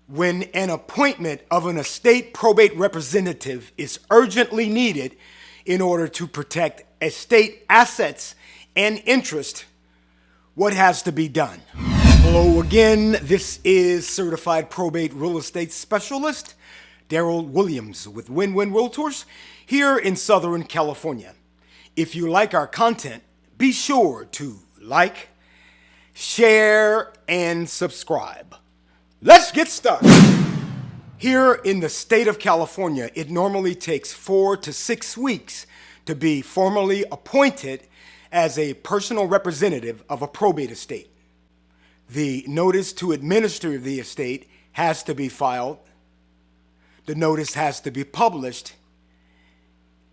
When an appointment of an estate probate representative is urgently needed in order to protect estate assets and interest, what has to be done? Hello again, this is Certified Probate Real Estate Specialist Daryl Williams with Win-Win Realtors here in Southern California. If you like our content, be sure to like, share, and subscribe. Let's get started. Here in the state of California, it normally takes 4 to 6 weeks to be formally appointed as a personal representative of a probate estate. The notice to administer the estate has to be filed, the notice has to be published,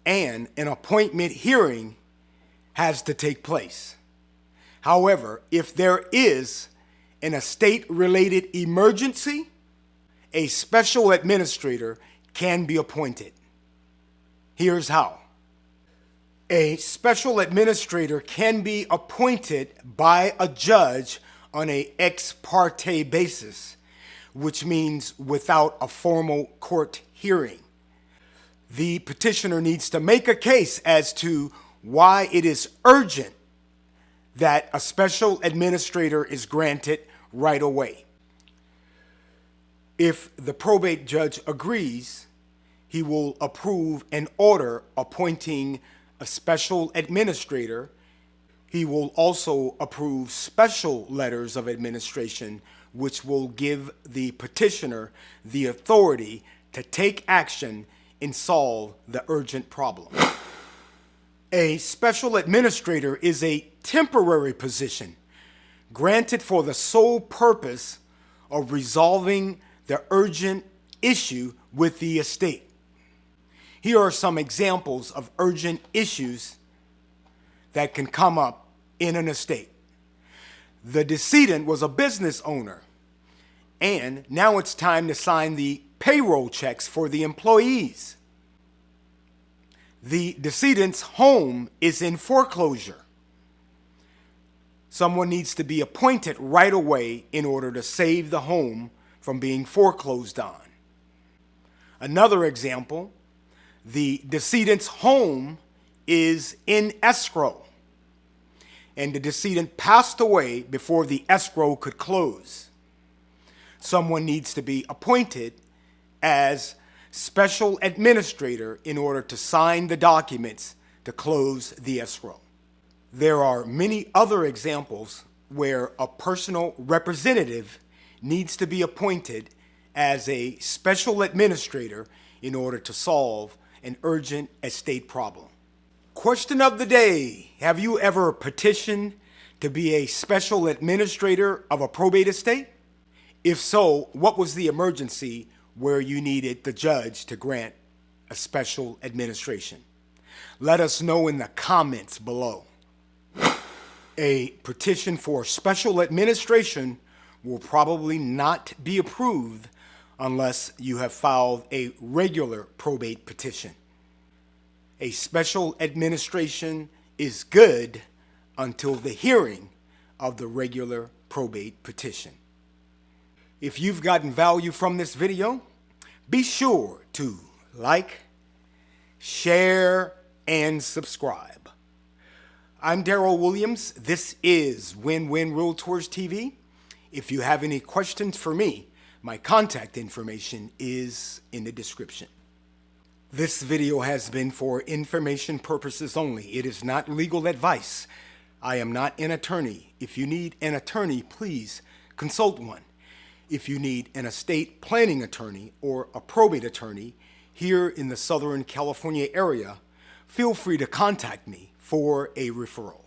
and an appointment hearing has to take place. However, if there is an estate-related emergency, a special administrator can be appointed. Here's how. A special administrator can be appointed by a judge on an ex parte basis, which means without a formal court hearing. The petitioner needs to make a case as to why it is urgent that a special administrator is granted right away. If the probate judge agrees, he will approve an order appointing a special administrator. He will also approve special letters of administration, which will give the petitioner the authority to take action and solve the urgent problem. A special administrator is a temporary position granted for the sole purpose of resolving the urgent issue with the estate. Here are some examples of urgent issues that can come up in an estate. The decedent was a business owner, and now it's time to sign the payroll checks for the employees. The decedent's home is in foreclosure. Someone needs to be appointed right away in order to save the home from being foreclosed on. Another example, the decedent's home is in escrow, and the decedent passed away before the escrow could close. Someone needs to be appointed as special administrator in order to sign the documents to close the escrow. There are many other examples where a personal representative needs to be appointed as a special administrator in order to solve an urgent estate problem. Question of the day: have you ever petitioned to be a special administrator of a probate estate? If so, what was the emergency where you needed the judge to grant a special administration? Let us know in the comments below. A petition for special administration will probably not be approved unless you have filed a regular probate petition. A special administration is good until the hearing of the regular probate petition. If you've gotten value from this video, be sure to like, share, and subscribe. I'm Daryl Williams. This is Win-Win Realtors TV. If you have any questions for me, my contact information is in the description. This video has been for information purposes only. It is not legal advice. I am not an attorney. If you need an attorney, please consult one. If you need an estate planning attorney or a probate attorney here in the Southern California area, feel free to contact me for a referral.